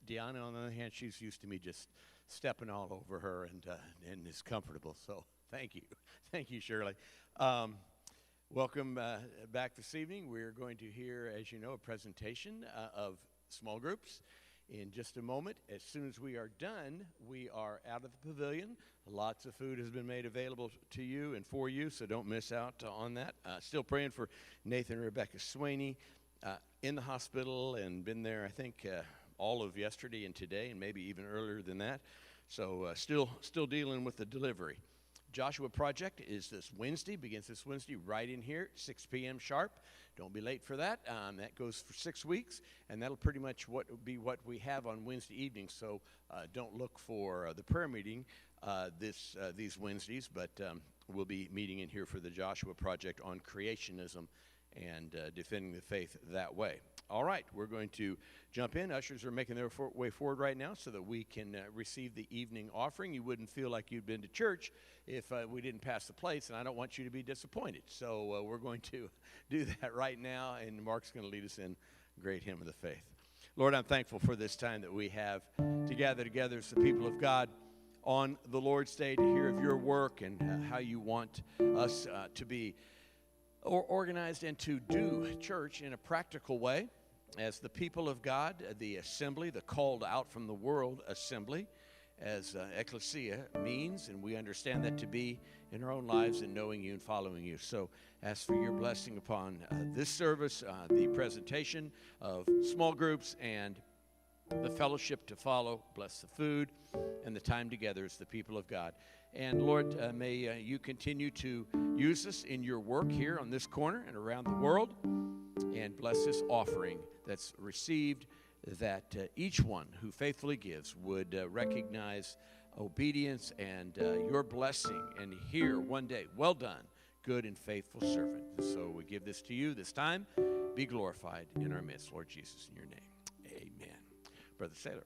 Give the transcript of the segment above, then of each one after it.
Deanna, on the other hand, she's used to me just stepping all over her and is comfortable. So thank you. Thank you, Shirley. Welcome back this evening. We're going to hear, as you know, a presentation of small groups in just a moment. As soon as we are done, we are out of the pavilion. Lots of food has been made available to you and for you, so don't miss out on that. Still praying for Nathan and Rebecca Swaney in the hospital, and been there, I think, all of yesterday and today, and maybe even earlier than that. So still dealing with the delivery. Joshua Project is this Wednesday, begins this Wednesday right in here, 6 p.m. sharp. Don't be late for that. That goes for 6 weeks, and that'll pretty much be what we have on Wednesday evenings. So don't look for the prayer meeting these Wednesdays, but we'll be meeting in here for the Joshua Project on creationism and defending the faith that way. All right, we're going to jump in. Ushers are making their way forward right now so that we can receive the evening offering. You wouldn't feel like you'd been to church if we didn't pass the plates, and I don't want you to be disappointed. So we're going to do that right now, and Mark's going to lead us in great hymn of the faith. Lord, I'm thankful for this time that we have to gather together as the people of God on the Lord's Day to hear of your work and how you want us to be organized and to do church in a practical way as the people of God, the assembly, the called out from the world assembly, as ecclesia means, and we understand that to be in our own lives and knowing you and following you. So ask for your blessing upon this service, the presentation of small groups, and the fellowship to follow. Bless the food and the time together as the people of God. And Lord, may you continue to use us in your work here on this corner and around the world, and bless this offering that's received, that each one who faithfully gives would recognize obedience and your blessing and hear one day, well done, good and faithful servant. So we give this to you this time. Be glorified in our midst, Lord Jesus, in your name. Amen. Brother Saylor.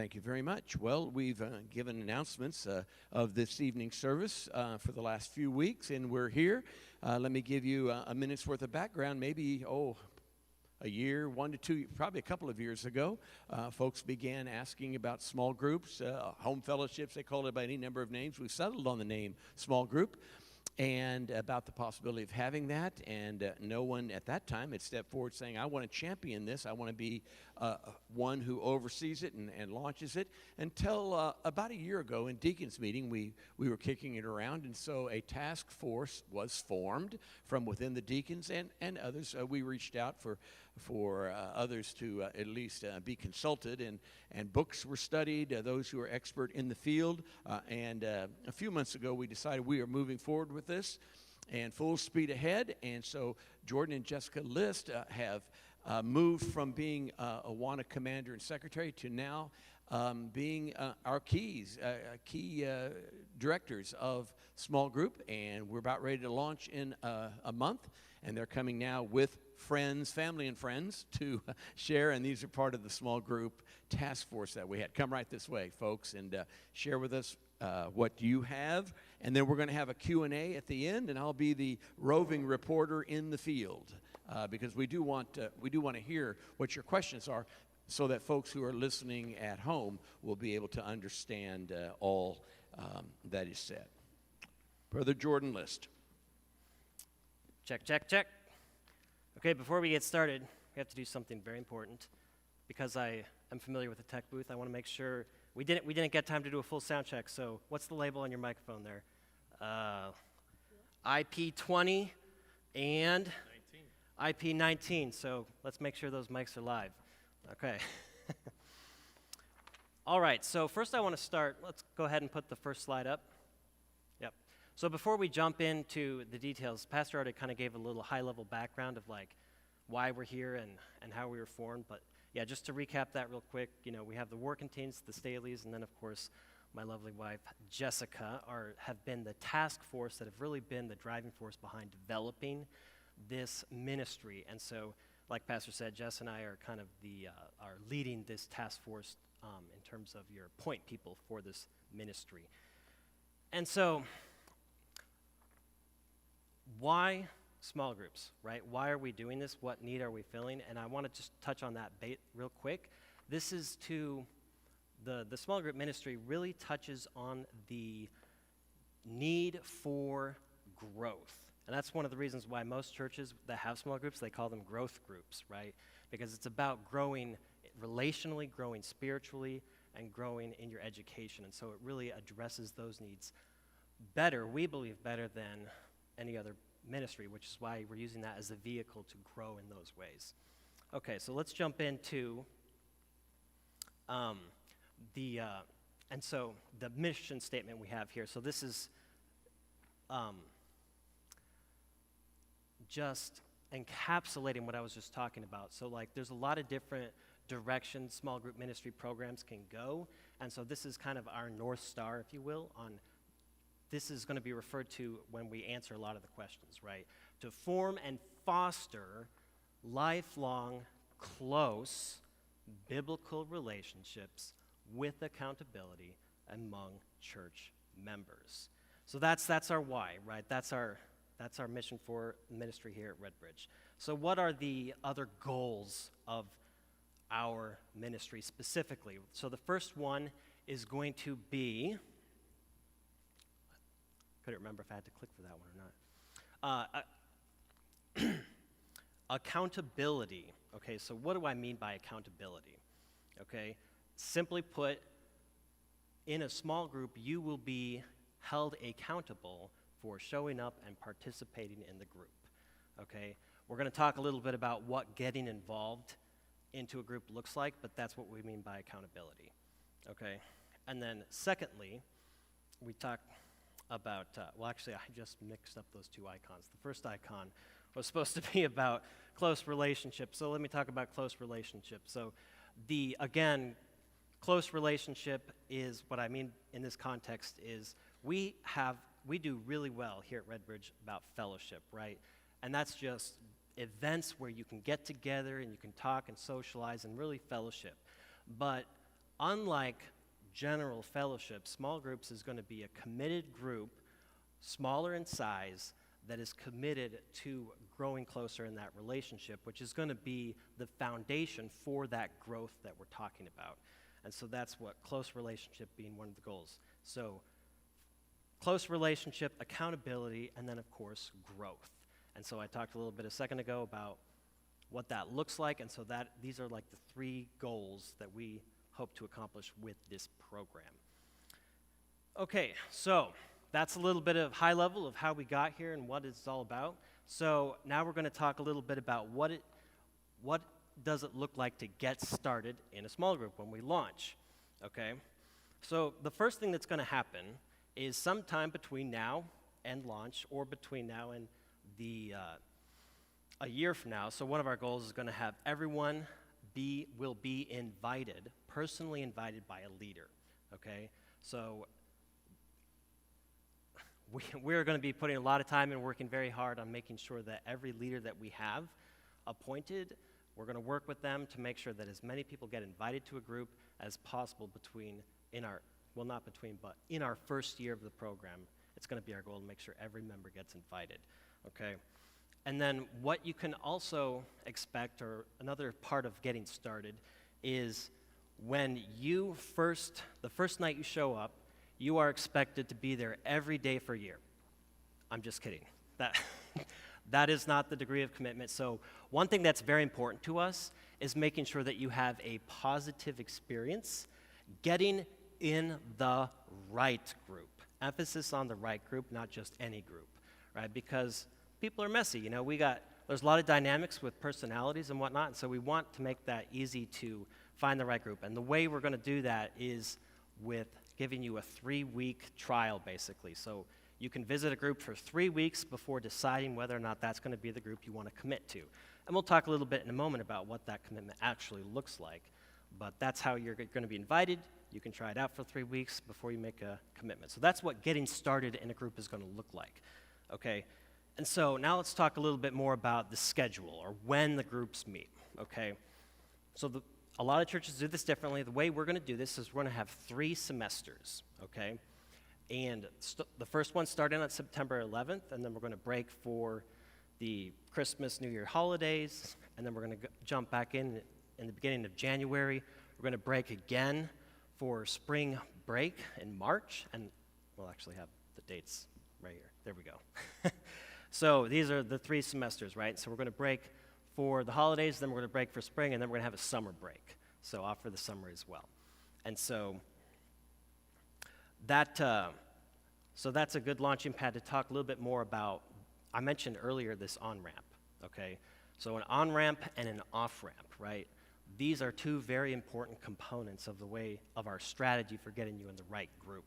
Thank you very much. Well, we've given announcements of this evening's service for the last few weeks, and we're here. Let me give you a minute's worth of background. Maybe, a year, 1 to 2, probably a couple of years ago, folks began asking about small groups, home fellowships, they called it by any number of names. We settled on the name small group, and about the possibility of having that, and no one at that time had stepped forward saying, I want to champion this, I want to be one who oversees it and launches it, until about a year ago in Deacons meeting, we were kicking it around, and so a task force was formed from within the deacons and others. We reached out for others to at least be consulted, and books were studied, those who are expert in the field, and a few months ago we decided we are moving forward with this and full speed ahead. And so Jordan and Jessica List have moved from being Awana commander and secretary to now being our key directors of small group, and we're about ready to launch in a month, and they're coming now with friends, family and friends to share, and these are part of the small group task force that we had. Come right this way, folks, and share with us what you have, and then we're going to have a Q&A at the end, and I'll be the roving reporter in the field because we do want to hear what your questions are, so that folks who are listening at home will be able to understand all that is said. Brother Jordan List. Check, check, check. Okay, before we get started, we have to do something very important. Because I am familiar with the tech booth, I want to make sure we didn't get time to do a full sound check. So what's the label on your microphone there? IP20 and 19. IP19. So let's make sure those mics are live. Okay. All right, so first I want to start, let's go ahead and put the first slide up. Yep. So before we jump into the details, Pastor already kind of gave a little high-level background of like why we're here and how we were formed. But yeah, just to recap that real quick, we have the working teams, the Staleys, and then of course my lovely wife Jessica have been the task force that have really been the driving force behind developing this ministry. And so, like Pastor said, Jess and I are kind of are leading this task force in terms of your point people for this ministry. And so, why small groups, right? Why are we doing this? What need are we filling? And I want to just touch on that real quick. This is the small group ministry really touches on the need for growth. And that's one of the reasons why most churches that have small groups, they call them growth groups, right? Because it's about growing relationally, growing spiritually, and growing in your education. And so it really addresses those needs better, we believe better than any other ministry, which is why we're using that as a vehicle to grow in those ways. Okay, so let's jump into the mission statement we have here. So this is just encapsulating what I was just talking about. So like there's a lot of different directions small group ministry programs can go, and so this is kind of our North Star, if you will, on this is going to be referred to when we answer a lot of the questions, right? To form and foster lifelong, close, biblical relationships with accountability among church members. So that's our why, right? That's our mission for ministry here at Redbridge. So what are the other goals of our ministry specifically? So the first one is going to be, couldn't remember if I had to click for that one or not. Accountability. Okay, so what do I mean by accountability? Okay, simply put, in a small group, you will be held accountable for showing up and participating in the group. Okay, we're going to talk a little bit about what getting involved into a group looks like, but that's what we mean by accountability. Okay, and then secondly, we talk about, actually, I just mixed up those two icons. The first icon was supposed to be about close relationships, so let me talk about close relationships. So again, close relationship is, what I mean in this context is, we do really well here at Redbridge about fellowship, right? And that's just events where you can get together and you can talk and socialize and really fellowship. But unlike general fellowship, small groups is going to be a committed group, smaller in size, that is committed to growing closer in that relationship, which is going to be the foundation for that growth that we're talking about. And so that's what close relationship being one of the goals. So close relationship, accountability, and then, of course, growth. And so I talked a little bit a second ago about what that looks like, and so that these are like the 3 goals that we hope to accomplish with this program. Okay, so that's a little bit of high level of how we got here and what it's all about. So now we're going to talk a little bit about what does it look like to get started in a small group when we launch, okay? So the first thing that's going to happen is sometime between now and launch, or between now and a year from now. So one of our goals is going to have everyone will be invited, personally invited by a leader, okay? So we're going to be putting a lot of time and working very hard on making sure that every leader that we have appointed, we're going to work with them to make sure that as many people get invited to a group as possible in our first year of the program. It's going to be our goal to make sure every member gets invited, okay? And then what you can also expect, or another part of getting started, is when the first night you show up, you are expected to be there every day for a year. I'm just kidding. That is not the degree of commitment. So one thing that's very important to us is making sure that you have a positive experience getting in the right group. Emphasis on the right group, not just any group, right? Because people are messy. There's a lot of dynamics with personalities and whatnot, and so we want to make that easy to find the right group. And the way we're going to do that is with giving you a 3-week trial, basically. So you can visit a group for 3 weeks before deciding whether or not that's going to be the group you want to commit to. And we'll talk a little bit in a moment about what that commitment actually looks like. But that's how you're going to be invited. You can try it out for 3 weeks before you make a commitment. So that's what getting started in a group is going to look like, okay? And so now let's talk a little bit more about the schedule, or when the groups meet, okay? So a lot of churches do this differently. The way we're going to do this is we're going to have 3 semesters, okay? And the first one starting on September 11th, and then we're going to break for the Christmas, New Year holidays, and then we're going to jump back in the beginning of January. We're going to break again for spring break in March, and we'll actually have the dates right here. There we go. So these are the 3 semesters, right? So we're going to break for the holidays, then we're going to break for spring, and then we're going to have a summer break. So off for the summer as well. And so that's a good launching pad to talk a little bit more about. I mentioned earlier this on-ramp, okay? So an on-ramp and an off-ramp, right? These are 2 very important components of our strategy for getting you in the right group.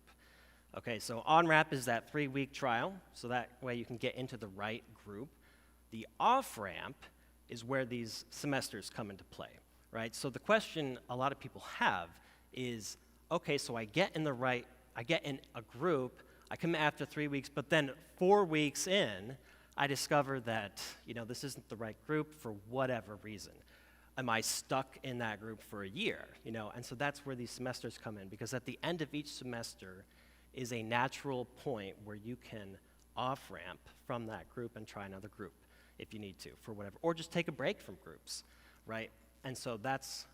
Okay, so on-ramp is that 3-week trial, so that way you can get into the right group. The off-ramp is where these semesters come into play, right? So the question a lot of people have is, okay, so I get in a group, I come after 3 weeks, but then 4 weeks in, I discover that, this isn't the right group for whatever reason. Am I stuck in that group for a year, And so that's where these semesters come in, because at the end of each semester is a natural point where you can off-ramp from that group and try another group if you need to, for whatever, or just take a break from groups, right? And so that's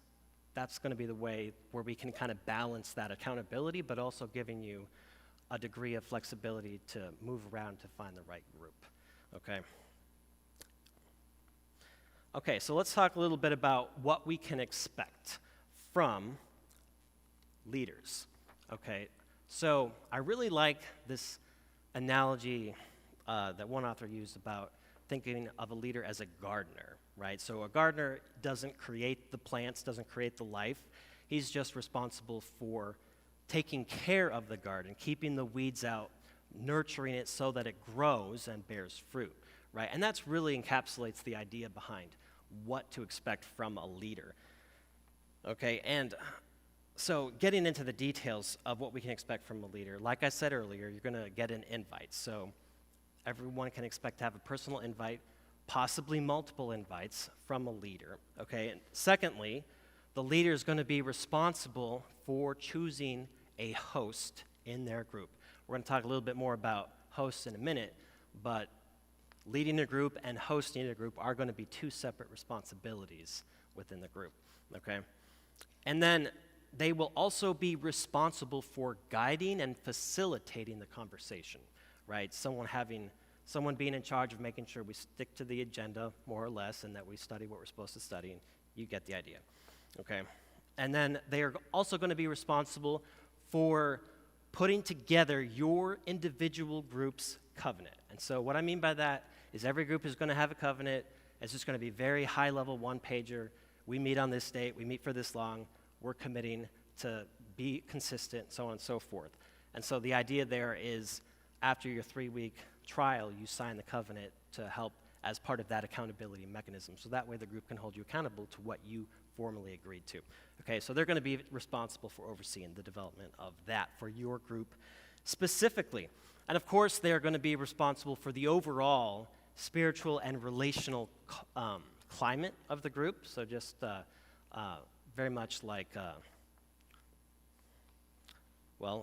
going to be the way where we can kind of balance that accountability, but also giving you a degree of flexibility to move around to find the right group, okay? Okay, so let's talk a little bit about what we can expect from leaders, okay? So I really like this analogy that one author used about thinking of a leader as a gardener, right? So a gardener doesn't create the plants, doesn't create the life. He's just responsible for taking care of the garden, keeping the weeds out, nurturing it so that it grows and bears fruit, right? And that's really encapsulates the idea behind what to expect from a leader, okay? And so getting into the details of what we can expect from a leader, like I said earlier, you're going to get an invite. So everyone can expect to have a personal invite, possibly multiple invites from a leader, okay? And secondly, the leader is going to be responsible for choosing a host in their group. We're going to talk a little bit more about hosts in a minute, but leading a group and hosting a group are going to be two separate responsibilities within the group, okay? And then they will also be responsible for guiding and facilitating the conversation, right? Someone being in charge of making sure we stick to the agenda, more or less, and that we study what we're supposed to study, and you get the idea, okay? And then they are also going to be responsible for putting together your individual group's covenant. And so what I mean by that is every group is going to have a covenant. It's just going to be very high-level one-pager. We meet on this date. We meet for this long. We're committing to be consistent, so on and so forth. And so the idea there is after your 3-week trial, you sign the covenant to help as part of that accountability mechanism. So that way the group can hold you accountable to what you formally agreed to. Okay, so they're going to be responsible for overseeing the development of that for your group specifically. And of course, they're going to be responsible for the overall spiritual and relational climate of the group. So just very much like, a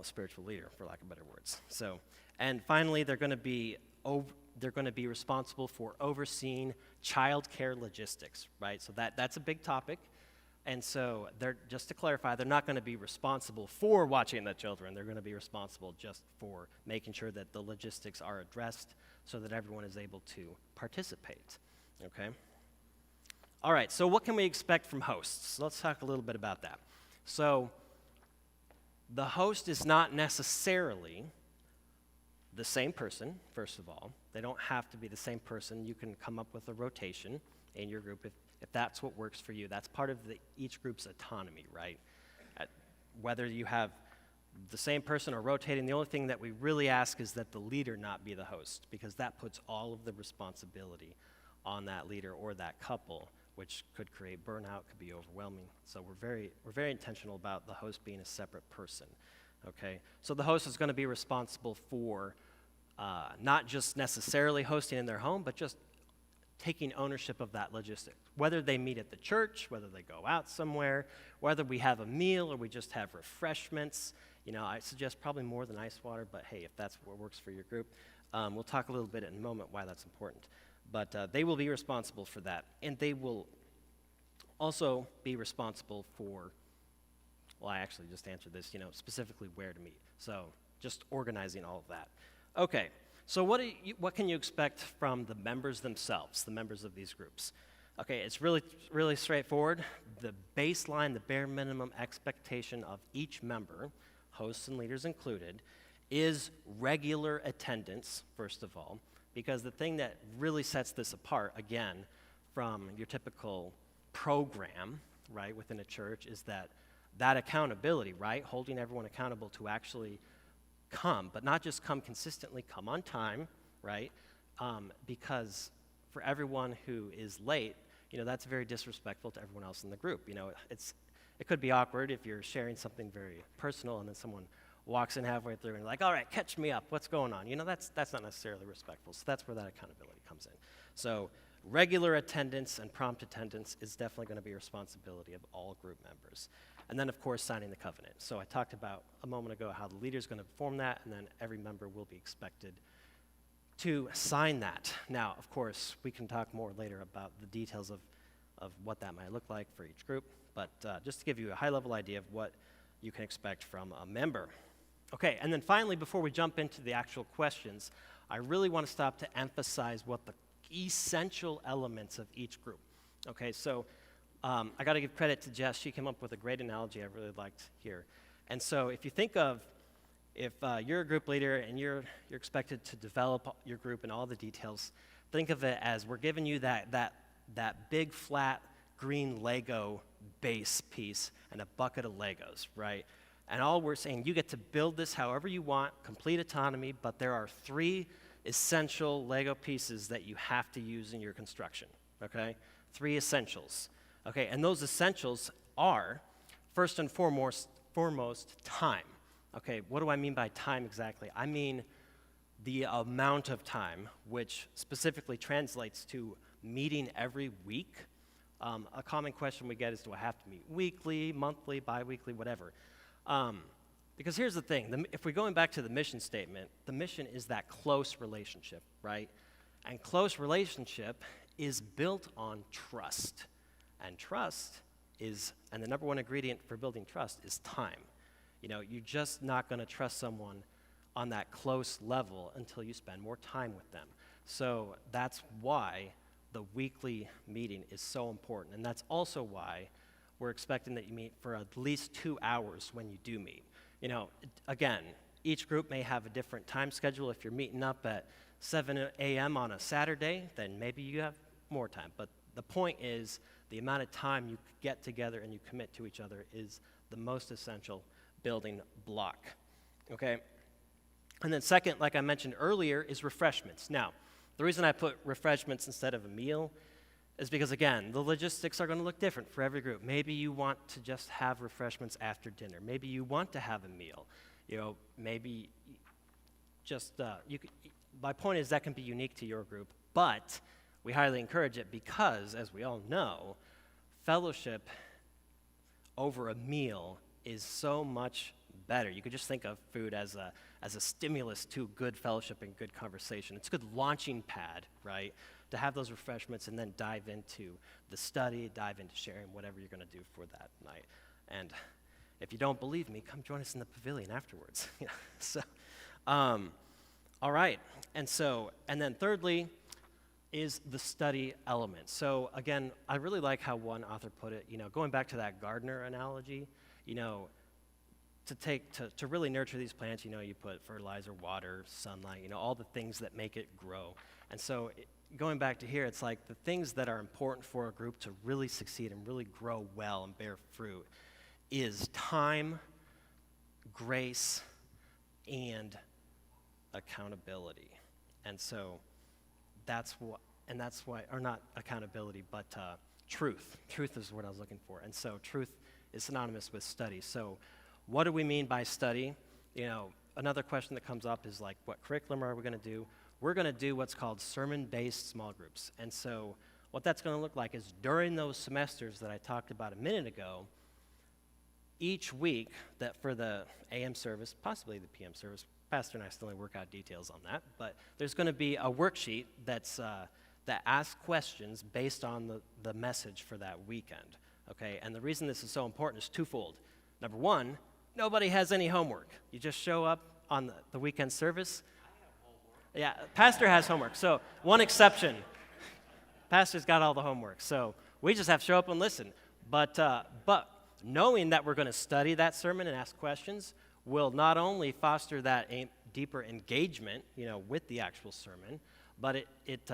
spiritual leader, for lack of better words. So, and finally, they're going to be responsible for overseeing child care logistics, right? So that's a big topic. And so just to clarify, they're not going to be responsible for watching the children. They're going to be responsible just for making sure that the logistics are addressed so that everyone is able to participate, okay? All right, so what can we expect from hosts? Let's talk a little bit about that. So the host is not necessarily the same person, first of all. They don't have to be the same person. You can come up with a rotation in your group if that's what works for you. That's part of each group's autonomy, right? Whether you have the same person or rotating, the only thing that we really ask is that the leader not be the host, because that puts all of the responsibility on that leader or that couple, which could create burnout, could be overwhelming. So we're very intentional about the host being a separate person, okay? So the host is going to be responsible for not just necessarily hosting in their home, but just taking ownership of that logistic. Whether they meet at the church, whether they go out somewhere, whether we have a meal or we just have refreshments. You know, I suggest probably more than ice water, but hey, if that's what works for your group. We'll talk a little bit in a moment why that's important. But they will be responsible for that. And they will also be responsible for, well, I actually just answered this, specifically where to meet. So just organizing all of that. Okay, so what can you expect from the members themselves, the members of these groups? Okay, it's really, really straightforward. The baseline, the bare minimum expectation of each member, hosts and leaders included, is regular attendance, first of all, because the thing that really sets this apart, again, from your typical program, right, within a church is that accountability, right, holding everyone accountable to actually come, but not just come consistently, come on time, right, because for everyone who is late, that's very disrespectful to everyone else in the group. It could be awkward if you're sharing something very personal and then someone walks in halfway through and like, all right, catch me up, what's going on? That's not necessarily respectful, so that's where that accountability comes in. So regular attendance and prompt attendance is definitely going to be a responsibility of all group members. And then, of course, signing the covenant. So I talked about a moment ago how the leader is going to form that, and then every member will be expected to sign that. Now, of course, we can talk more later about the details of what that might look like for each group, but just to give you a high-level idea of what you can expect from a member. Okay, and then finally, before we jump into the actual questions, I really want to stop to emphasize what the essential elements of each group. Okay, so I got to give credit to Jess. She came up with a great analogy I really liked here. And so if you think of, if you're a group leader and you're expected to develop your group and all the details, think of it as we're giving you that big flat green Lego base piece and a bucket of Legos, right? And all we're saying, you get to build this however you want, complete autonomy, but there are 3 essential Lego pieces that you have to use in your construction, okay? 3 essentials. Okay, and those essentials are, first and foremost, time. Okay, what do I mean by time exactly? I mean the amount of time, which specifically translates to meeting every week A common question we get is, do I have to meet weekly, monthly, bi-weekly, whatever? Because here's the thing, if we're going back to the mission statement, the mission is that close relationship, right? And close relationship is built on trust. And trust is, and the number one ingredient for building trust is time. You know, you're just not going to trust someone on that close level until you spend more time with them. So that's why the weekly meeting is so important. And that's also why we're expecting that you meet for at least 2 hours when you do meet. You know, again, each group may have a different time schedule. If you're meeting up at 7 a.m. on a Saturday, then maybe you have more time. But the point is, the amount of time you get together and you commit to each other is the most essential building block, okay? And then second, like I mentioned earlier, is refreshments. Now, the reason I put refreshments instead of a meal is because, again, the logistics are going to look different for every group. Maybe you want to just have refreshments after dinner. Maybe you want to have a meal. You know, maybe just, my point is that can be unique to your group, but we highly encourage it because, as we all know, fellowship over a meal is so much better. You could just think of food as a stimulus to good fellowship and good conversation. It's a good launching pad, right, to have those refreshments and then dive into the study, dive into sharing whatever you're going to do for that night. And if you don't believe me, come join us in the pavilion afterwards. So, all right. And then thirdly is the study element. So again, I really like how one author put it, you know, going back to that gardener analogy, you know, to really nurture these plants, you know, you put fertilizer, water, sunlight, you know, all the things that make it grow. And so going back to here, it's like the things that are important for a group to really succeed and really grow well and bear fruit is time, grace, and accountability. And so that's why, or not accountability, but truth. Truth is what I was looking for. And so truth is synonymous with study. So what do we mean by study? You know, another question that comes up is like, what curriculum are we going to do? We're going to do what's called sermon-based small groups. And so what that's going to look like is during those semesters that I talked about a minute ago, each week that for the AM service, possibly the PM service, Pastor and I still work out details on that, but there's going to be a worksheet that asks questions based on the message for that weekend, okay? And the reason this is so important is twofold. Number one, nobody has any homework. You just show up on the weekend service. I have homework. Yeah, Pastor has homework. So one exception, Pastor's got all the homework. So we just have to show up and listen. But knowing that we're going to study that sermon and ask questions will not only foster that deeper engagement, you know, with the actual sermon, but it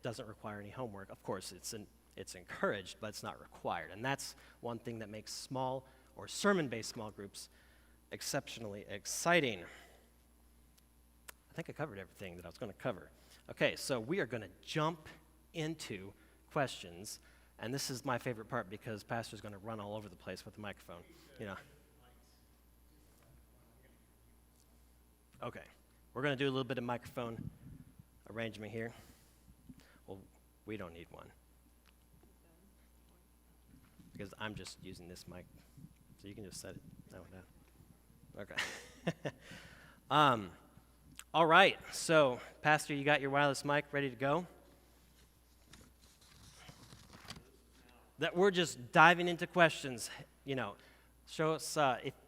doesn't require any homework. Of course, it's encouraged, but it's not required. And that's one thing that makes small or sermon-based small groups exceptionally exciting. I think I covered everything that I was going to cover. Okay, so we are going to jump into questions, and this is my favorite part because Pastor's going to run all over the place with the microphone. You know. Okay, we're going to do a little bit of microphone arrangement here. Well, we don't need one because I'm just using this mic, so you can just set it that one down. Okay. All right, so Pastor, you got your wireless mic ready to go? That we're just diving into questions, you know. Show us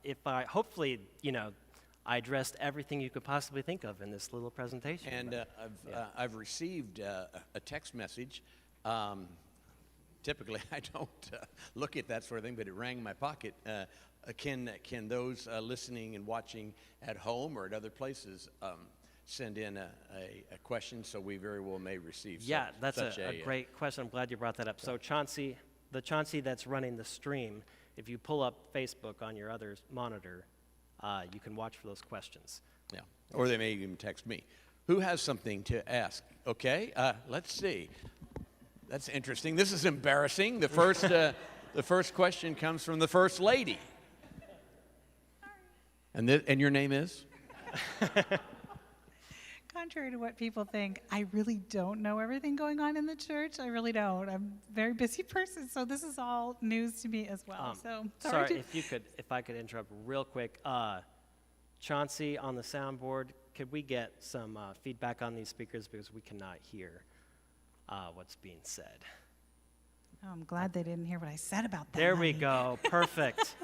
if I, hopefully, you know, I addressed everything you could possibly think of in this little presentation. And I've received a text message. Typically, I don't look at that sort of thing, but it rang in my pocket. Can those listening and watching at home or at other places send in a question, so we very well may receive that's a great question. I'm glad you brought that up. So Chauncey, the Chauncey that's running the stream, if you pull up Facebook on your other monitor, you can watch for those questions. Yeah, or they may even text me. Who has something to ask? Okay, let's see. That's interesting. This is embarrassing. The first question comes from the First Lady. And your name is? contrary to what people think, I really don't know everything going on in the church. I really don't. I'm a very busy person, so this is all news to me as well. So sorry, if I could interrupt real quick. Chauncey on the soundboard, could we get some feedback on these speakers because we cannot hear what's being said? Oh, I'm glad they didn't hear what I said about that. There we go. Perfect.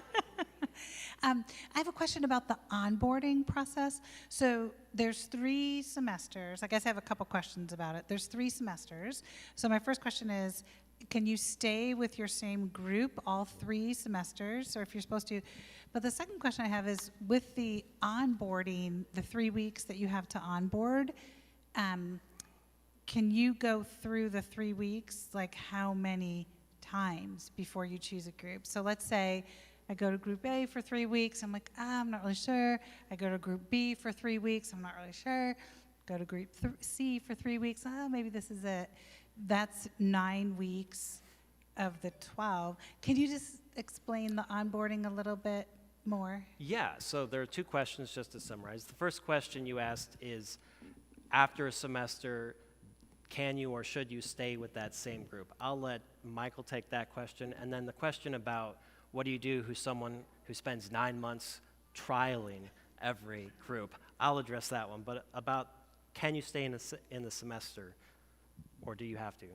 I have a question about the onboarding process. So there's 3 semesters. I guess I have a couple questions about it. There's 3 semesters. So my first question is, can you stay with your same group all 3 semesters, or if you're supposed to? But the second question I have is, with the onboarding, the 3 weeks that you have to onboard, can you go through the 3 weeks, like how many times before you choose a group? So let's say I go to group A for 3 weeks, I'm like, I'm not really sure. I go to group B for 3 weeks, I'm not really sure. Go to group C for 3 weeks, maybe this is it. That's 9 weeks of the 12. Can you just explain the onboarding a little bit more? Yeah, so there are 2 questions just to summarize. The first question you asked is, after a semester, can you or should you stay with that same group? I'll let Michael take that question. And then the question about what do you do who's someone who spends 9 months trialing every group, I'll address that one. But about can you stay in the semester, or do you have to?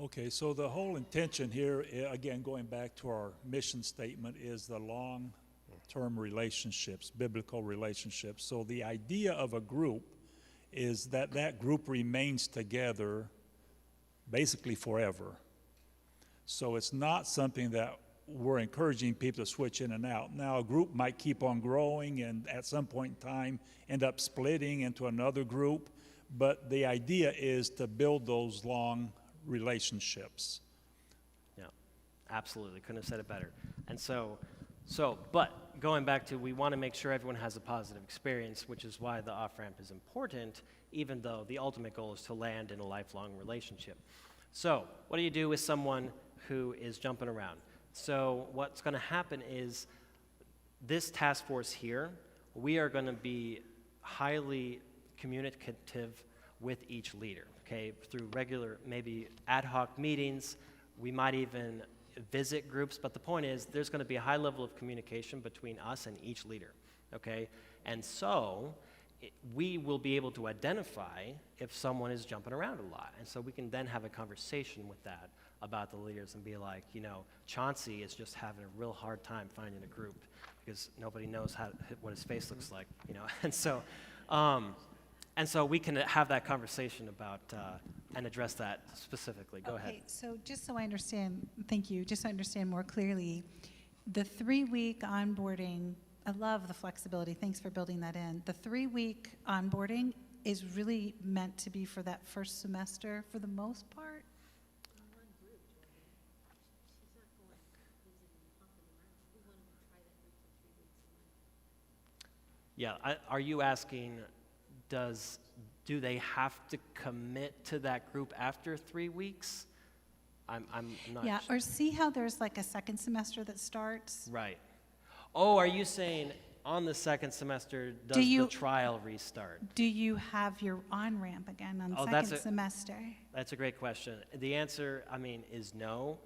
Okay, so the whole intention here, again, going back to our mission statement, is the long-term relationships, biblical relationships. So the idea of a group is that that group remains together basically forever. So it's not something that we're encouraging people to switch in and out. Now, a group might keep on growing and at some point in time end up splitting into another group, but the idea is to build those long relationships. Yeah, absolutely. Couldn't have said it better. And but going back to, we want to make sure everyone has a positive experience, which is why the off-ramp is important, even though the ultimate goal is to land in a lifelong relationship. So what do you do with someone who is jumping around? So what's going to happen is this task force here, we are going to be highly communicative with each leader, okay, through regular, maybe ad hoc meetings. We might even visit groups, but the point is there's going to be a high level of communication between us and each leader, okay? And so we will be able to identify if someone is jumping around a lot. And so we can then have a conversation with that about the leaders and be like, Chauncey is just having a real hard time finding a group because nobody knows what his face looks like, And so we can have that conversation about and address that specifically. Go ahead. Okay, so just so I understand, thank you, just so I understand more clearly, the 3-week onboarding, I love the flexibility, thanks for building that in. The 3-week onboarding is really meant to be for that first semester for the most part? Yeah, are you asking, do they have to commit to that group after 3 weeks? I'm not. Yeah, or see how there's like a second semester that starts? Right. Oh, are you saying on the second semester, does the trial restart? Do you have your on-ramp again on second semester? That's a great question. The answer, is no.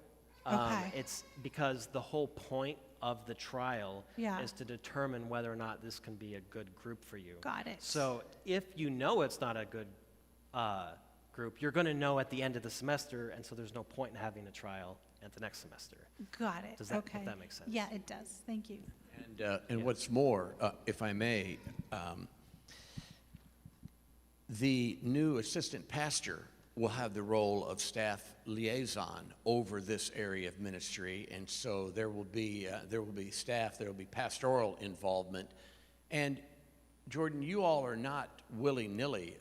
Okay. It's because the whole point of the trial Yeah. is to determine whether or not this can be a good group for you. Got it. So if you know it's not a good group, you're going to know at the end of the semester, and so there's no point in having a trial at the next semester. Got it. Does that, okay. if that makes sense? Yeah, it does. Thank you. And what's more, if I may, the new assistant pastor will have the role of staff liaison over this area of ministry, and so there will be staff, there will be pastoral involvement. And Jordan, you all are not willy-nilly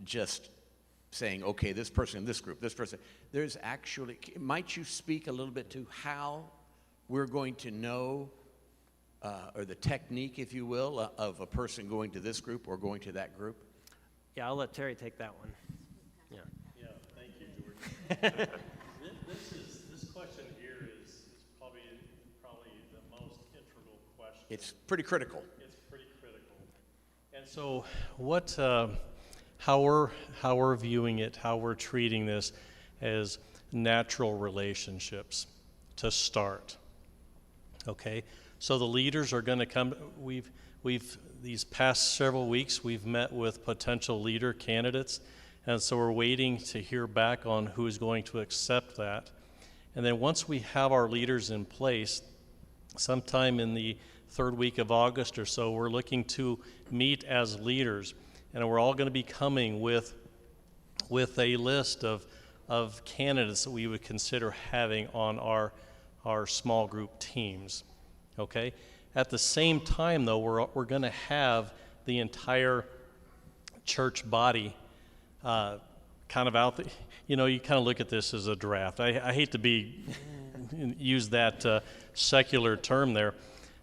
just saying, okay, this person in this group, this person. There's actually, might you speak a little bit to how we're going to know, or the technique, if you will, of a person going to this group or going to that group? Yeah, I'll let Terry take that one. Yeah. Yeah, thank you, Jordan. This question here is probably the most integral question. It's pretty critical. It's pretty critical. And so what how we're viewing it, how we're treating this as natural relationships to start. Okay, so the leaders are going to come. We've these past several weeks we've met with potential leader candidates, and so we're waiting to hear back on who is going to accept that. And then once we have our leaders in place, sometime in the third week of August or so, we're looking to meet as leaders, and we're all going to be coming with a list of candidates that we would consider having on our small group teams. Okay. At the same time, though, we're going to have the entire church body kind of out there. You know, you kind of look at this as a draft. I hate to use that secular term there,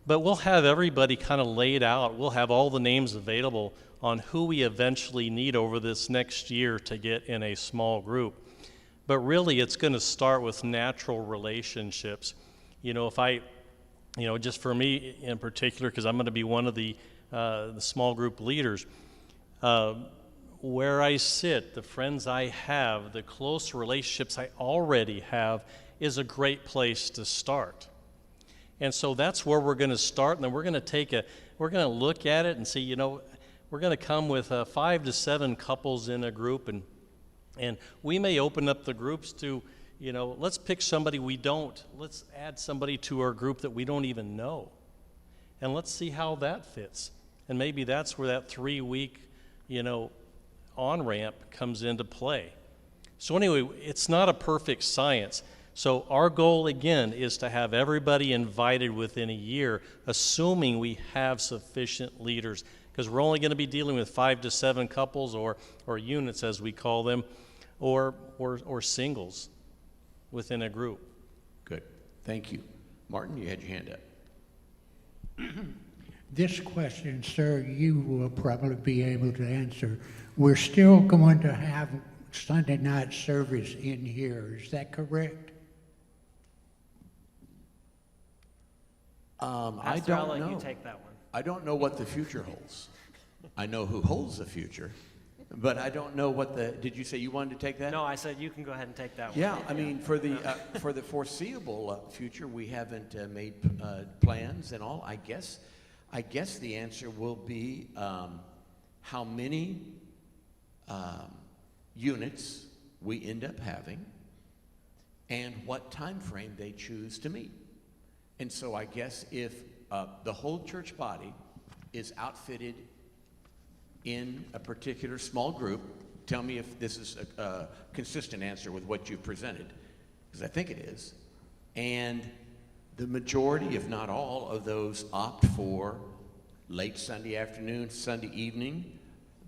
but we'll have everybody kind of laid out. We'll have all the names available on who we eventually need over this next year to get in a small group. But really, it's going to start with natural relationships. You know, just for me in particular, because I'm going to be one of the small group leaders, where I sit, the friends I have, the close relationships I already have is a great place to start. And so that's where we're going to start, and then we're going to look at it and see, you know, we're going to come with 5 to 7 couples in a group, and we may open up the groups to, you know, let's pick somebody let's add somebody to our group that we don't even know, and let's see how that fits. And maybe that's where that 3-week, you know, on-ramp comes into play. So anyway, it's not a perfect science. So our goal, again, is to have everybody invited within a year, assuming we have sufficient leaders, because we're only going to be dealing with 5 to 7 couples or units, as we call them, or singles within a group. Good. Thank you. Martin, you had your hand up. This question, sir, you will probably be able to answer. We're still going to have Sunday night service in here. Is that correct? I Pastor, I'll don't let know. you take that one. I don't know what the future holds. I know who holds the future, but I don't know what did you say you wanted to take that? No, I said you can go ahead and take that one. Yeah, I mean, for the foreseeable future, we haven't made plans and all. I guess the answer will be how many units we end up having and what time frame they choose to meet. And so I guess if the whole church body is outfitted in a particular small group, tell me if this is a consistent answer with what you've presented, because I think it is, and the majority, if not all, of those opt for late Sunday afternoon, Sunday evening,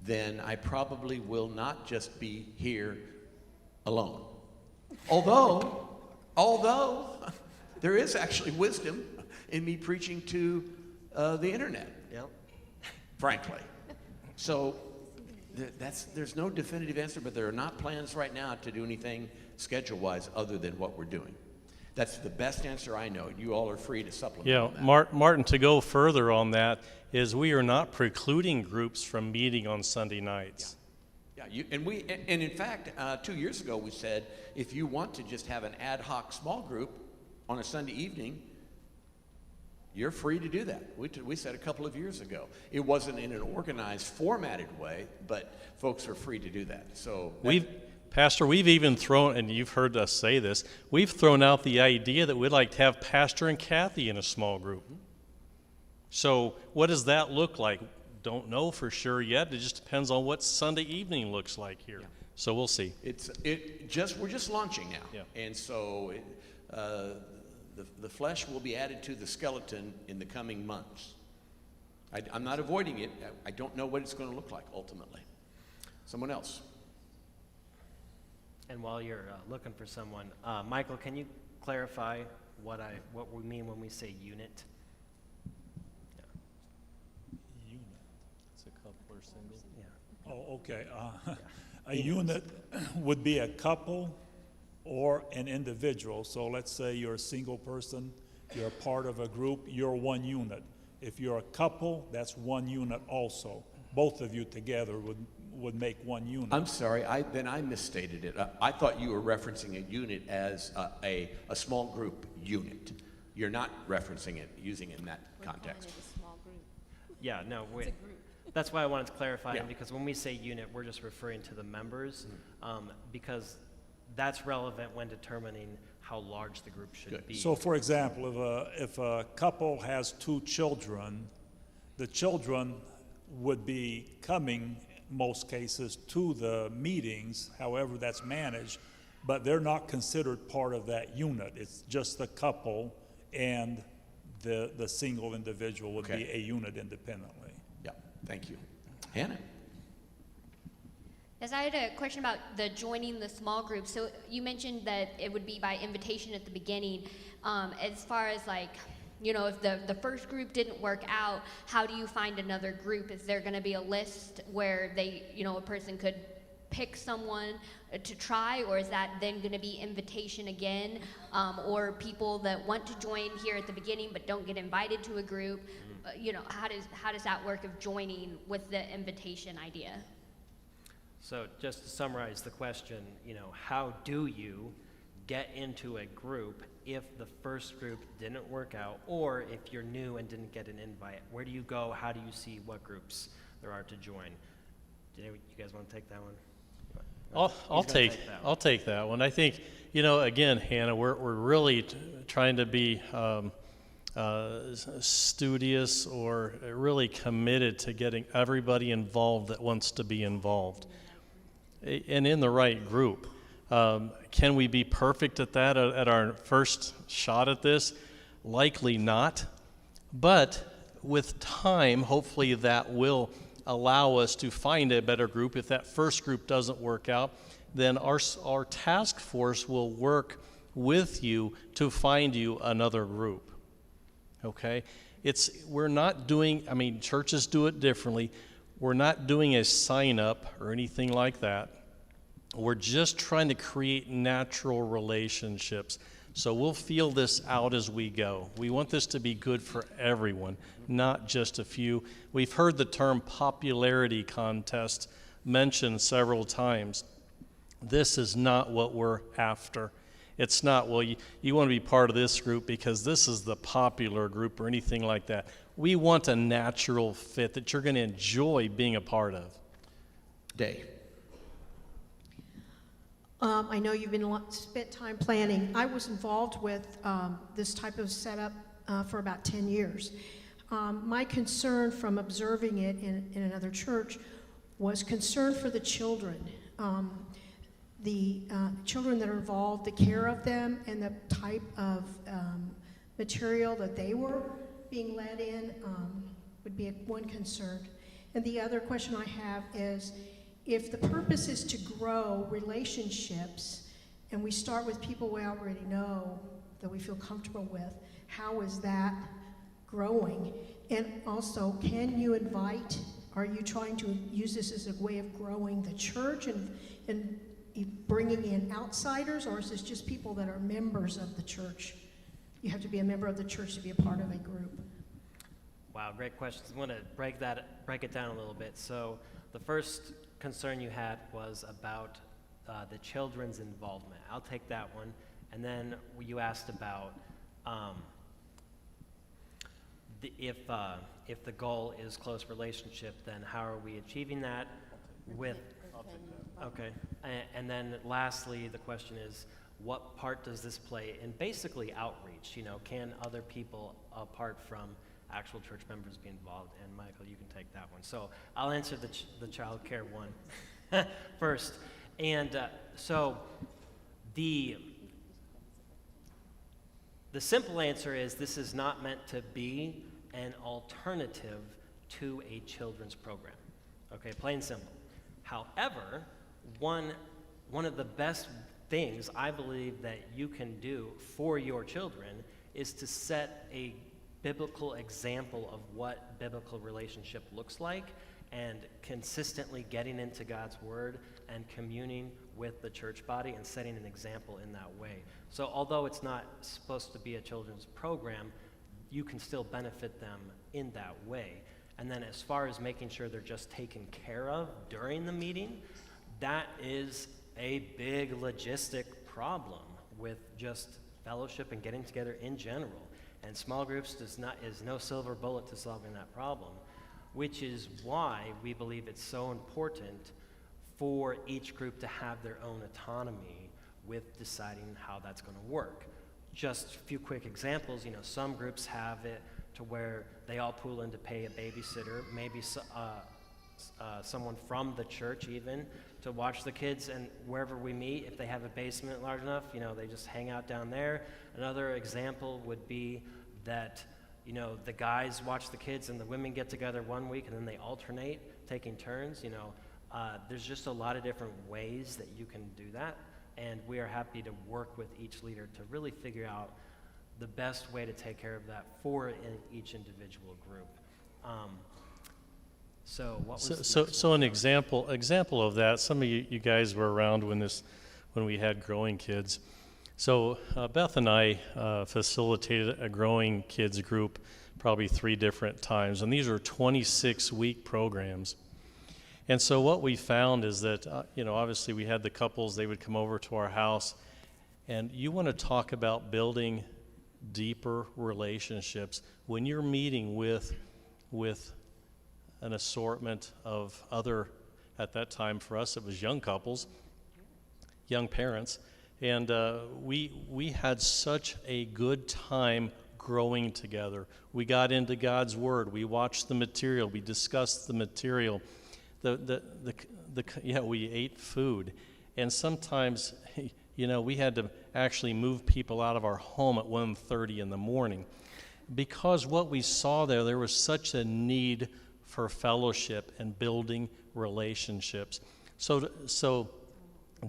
then I probably will not just be here alone. Although there is actually wisdom in me preaching to the internet, Yep. frankly. So there's no definitive answer, but there are not plans right now to do anything schedule-wise other than what we're doing. That's the best answer I know. You all are free to supplement on that. Martin, to go further on that is we are not precluding groups from meeting on Sunday nights. Yeah, and in fact, 2 years ago we said, if you want to just have an ad hoc small group on a Sunday evening, you're free to do that. We said a couple of years ago. It wasn't in an organized, formatted way, but folks are free to do that. So Pastor, we've even thrown, and you've heard us say this, we've thrown out the idea that we'd like to have Pastor and Kathy in a small group. So what does that look like? Don't know for sure yet. It just depends on what Sunday evening looks like here. Yeah. So we'll see. We're just launching now. Yeah. And so the flesh will be added to the skeleton in the coming months. I'm not avoiding it. I don't know what it's going to look like ultimately. Someone else. And while you're looking for someone, Michael, can you clarify what we mean when we say unit? Unit. It's a couple or single. Yeah. Oh, okay. A unit would be a couple or an individual. So let's say you're a single person, you're a part of a group, you're one unit. If you're a couple, that's one unit also. Both of you together would make one unit. I'm sorry, then I misstated it. I thought you were referencing a unit as a small group unit. You're not referencing it, using it in that context. Yeah, no, that's why I wanted to clarify, Yeah. because when we say unit, we're just referring to the members, because that's relevant when determining how large the group should Good. be. So for example, if a couple has 2 children, the children would be coming, most cases, to the meetings, however that's managed, but they're not considered part of that unit. It's just the couple, and the single individual would be Okay. a unit independently. Yeah, thank you. Hannah? Yes, I had a question about the joining the small group. So you mentioned that it would be by invitation at the beginning. As far as like, you know, if the first group didn't work out, how do you find another group? Is there going to be a list where a person could pick someone to try, or is that then going to be invitation again? Or people that want to join here at the beginning but don't get invited to a group? How does that work of joining with the invitation idea? So just to summarize the question, how do you get into a group if the first group didn't work out, or if you're new and didn't get an invite? Where do you go? How do you see what groups there are to join? You guys want to take that one? I'll take that one. I think, again, Hannah, we're really trying to be studious or really committed to getting everybody involved that wants to be involved, and in the right group. Can we be perfect at that at our first shot at this? Likely not, but with time, hopefully that will allow us to find a better group. If that first group doesn't work out, then our task force will work with you to find you another group. Okay? We're not doing, churches do it differently. We're not doing a sign up or anything like that. We're just trying to create natural relationships. So we'll feel this out as we go. We want this to be good for everyone, not just a few. We've heard the term popularity contest mentioned several times. This is not what we're after. It's not, well, you want to be part of this group because this is the popular group or anything like that. We want a natural fit that you're going to enjoy being a part of. Dave? I know you've spent time planning. I was involved with this type of setup for about 10 years. My concern from observing it in another church was concern for the children. The children that are involved, the care of them, and the type of material that they were being led in would be one concern. And the other question I have is, if the purpose is to grow relationships, and we start with people we already know that we feel comfortable with, how is that growing? And also, can you invite, are you trying to use this as a way of growing the church and bringing in outsiders, or is this just people that are members of the church? You have to be a member of the church to be a part of a group. Wow, great questions. I want to break it down a little bit. So the first concern you had was about the children's involvement. I'll take that one. And then you asked about if the goal is close relationship, then how are we achieving that with? Okay. And then lastly, the question is, what part does this play in basically outreach? Can other people apart from actual church members be involved? And Michael, you can take that one. So I'll answer the child care one first. And so the simple answer is this is not meant to be an alternative to a children's program. Okay, plain and simple. However, one of the best things I believe that you can do for your children is to set a biblical example of what biblical relationship looks like, and consistently getting into God's word and communing with the church body and setting an example in that way. So although it's not supposed to be a children's program, you can still benefit them in that way. And then as far as making sure they're just taken care of during the meeting, that is a big logistic problem with just fellowship and getting together in general. And small groups is no silver bullet to solving that problem, which is why we believe it's so important for each group to have their own autonomy with deciding how that's going to work. Just a few quick examples, some groups have it to where they all pool in to pay a babysitter, maybe someone from the church even, to watch the kids, and wherever we meet, if they have a basement large enough, they just hang out down there. Another example would be that, the guys watch the kids and the women get together one week and then they alternate, taking turns, There's just a lot of different ways that you can do that, and we are happy to work with each leader to really figure out the best way to take care of that for each individual group. So what was the next So one? an example of that, some of you guys were around when we had growing kids. So Beth and I facilitated a growing kids group probably 3 different times, and these are 26-week programs. And so what we found is that, obviously we had the couples, they would come over to our house, and you want to talk about building deeper relationships when you're meeting with an assortment of other, at that time for us it was young couples, young parents, and we had such a good time growing together. We got into God's Word, we watched the material, we discussed the material. We ate food, and sometimes, we had to actually move people out of our home at 1:30 in the morning, because what we saw there was such a need for fellowship and building relationships. So,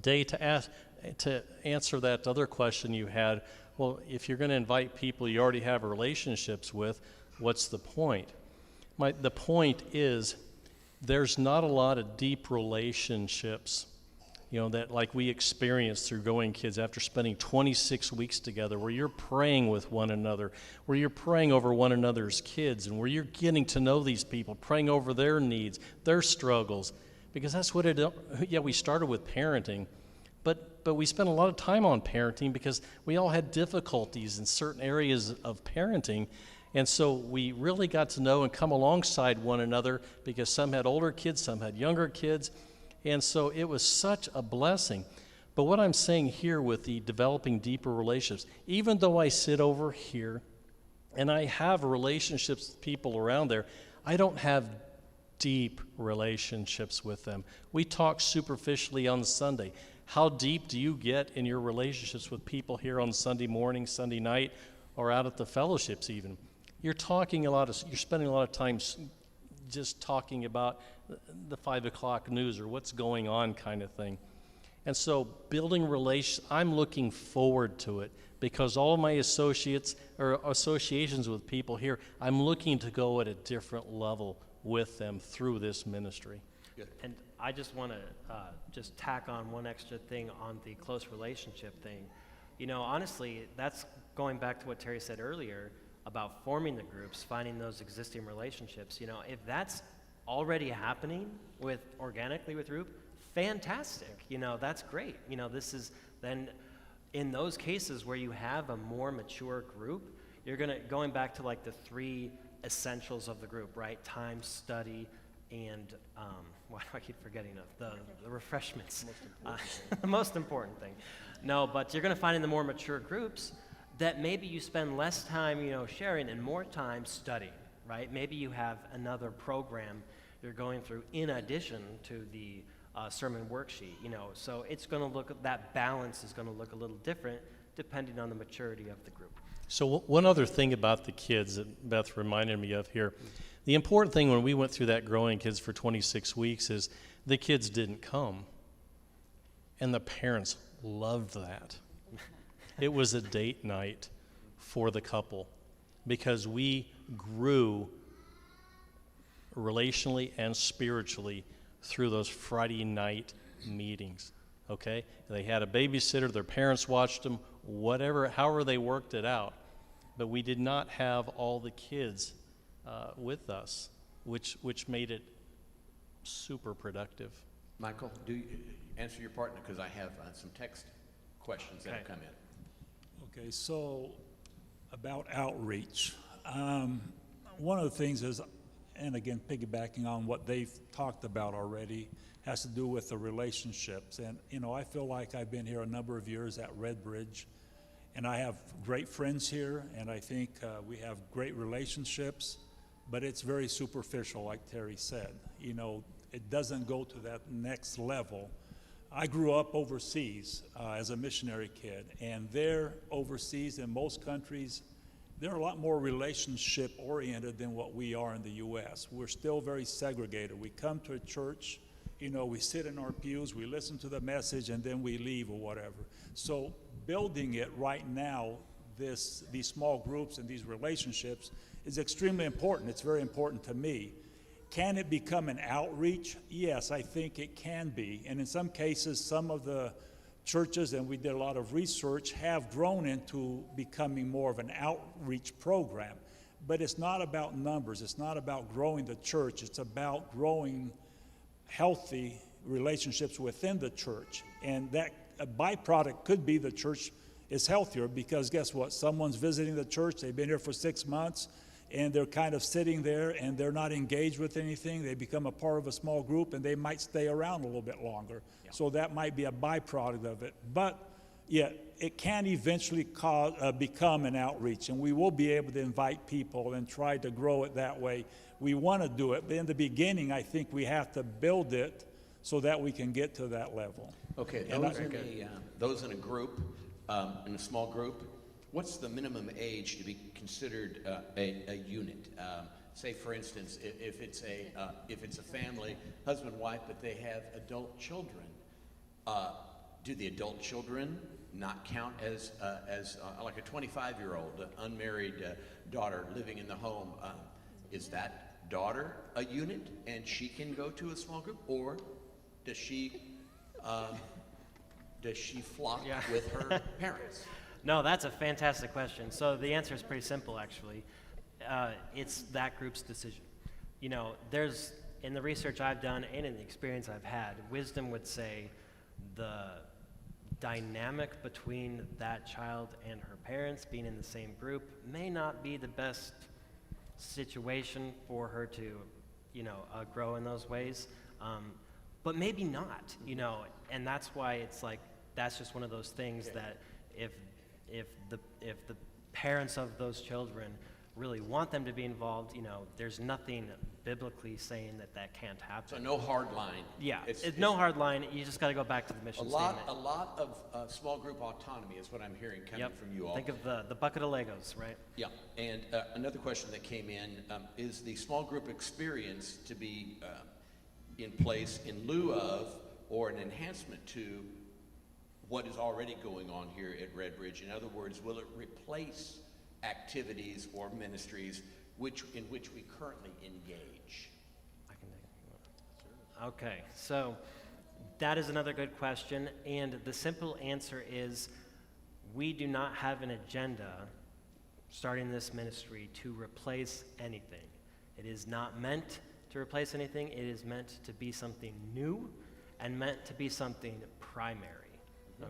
Day, to answer that other question you had, well, if you're going to invite people you already have relationships with, what's the point? The point is, there's not a lot of deep relationships, that like we experienced through Growing Kids after spending 26 weeks together, where you're praying with one another, where you're praying over one another's kids, and where you're getting to know these people, praying over their needs, their struggles, because that's what we started with parenting, but we spent a lot of time on parenting because we all had difficulties in certain areas of parenting. And so we really got to know and come alongside one another, because some had older kids, some had younger kids. And so it was such a blessing. But what I'm saying here with the developing deeper relationships, even though I sit over here and I have relationships with people around there, I don't have deep relationships with them. We talk superficially on Sunday. How deep do you get in your relationships with people here on Sunday morning, Sunday night, or out at the fellowships even? You're spending a lot of time just talking about the 5 o'clock news or what's going on kind of thing. And so building I'm looking forward to it, because all of my associations with people here, I'm looking to go at a different level with them through this ministry. Good. And I just want to just tack on one extra thing on the close relationship thing. Honestly, that's going back to what Terry said earlier about forming the groups, finding those existing relationships. If that's already happening organically with group, fantastic. That's great. This is then in those cases where you have a more mature group, you're going back to like the 3 essentials of the group, right? Time, study, and why do I keep forgetting the refreshments? The most important thing. No, but you're going to find in the more mature groups that maybe you spend less time, sharing and more time studying, right? Maybe you have another program you're going through in addition to the sermon worksheet, So it's going to that balance is going to look a little different depending on the maturity of the group. So one other thing about the kids that Beth reminded me of here, the important thing when we went through that Growing Kids for 26 weeks is the kids didn't come, and the parents loved that. It was a date night for the couple, because we grew relationally and spiritually through those Friday night meetings, okay? They had a babysitter, their parents watched them, however they worked it out. But we did not have all the kids with us. which made it super productive. Michael, do you answer your partner, because I have some text questions that have come in. Okay, so about outreach. One of the things is, and again, piggybacking on what they've talked about already, has to do with the relationships. And, you know, I feel like I've been here a number of years at Redbridge, and I have great friends here, and I think we have great relationships, but it's very superficial, like Terry said. You know, it doesn't go to that next level. I grew up overseas as a missionary kid, and there overseas in most countries, they're a lot more relationship-oriented than what we are in the U.S. We're still very segregated. We come to a church, you know, we sit in our pews, we listen to the message, and then we leave or whatever. So building it right now, these small groups and these relationships is extremely important. It's very important to me. Can it become an outreach? Yes, I think it can be. And in some cases, some of the churches, and we did a lot of research, have grown into becoming more of an outreach program. But it's not about numbers. It's not about growing the church. It's about growing healthy relationships within the church. And that a byproduct could be the church is healthier, because guess what? Someone's visiting the church, they've been here for 6 months, and they're kind of sitting there and they're not engaged with anything. They become a part of a small group and they might stay around a little bit longer. Yeah. So that might be a byproduct of it. But yeah, it can eventually become an outreach, and we will be able to invite people and try to grow it that way. We want to do it, but in the beginning, I think we have to build it so that we can get to that level. Okay, those in a group, in a small group, what's the minimum age to be considered a unit? Say, for instance, if it's a family, husband, wife, but they have adult children, do the adult children not count as like a 25-year-old unmarried daughter living in the home? Is that daughter a unit and she can go to a small group, or does she flock with her parents? No, that's a fantastic question. So the answer is pretty simple, actually. It's that group's decision. You know, there's, in the research I've done and in the experience I've had, wisdom would say the dynamic between that child and her parents being in the same group may not be the best situation for her to, you know, grow in those ways. But maybe not, you know, and that's why it's like, that's just one of those things that if the parents of those children really want them to be involved, you know, there's nothing biblically saying that can't happen. So no hard line. Yeah, it's no hard line. You just got to go back to the mission statement. A lot of small group autonomy is what I'm hearing coming from you all. Think of the bucket of Legos, right? Yeah, and another question that came in, is the small group experience to be in place in lieu of or an enhancement to what is already going on here at Redbridge? In other words, will it replace activities or ministries in which we currently engage? Okay, so that is another good question, and the simple answer is we do not have an agenda starting this ministry to replace anything. It is not meant to replace anything. It is meant to be something new and meant to be something primary.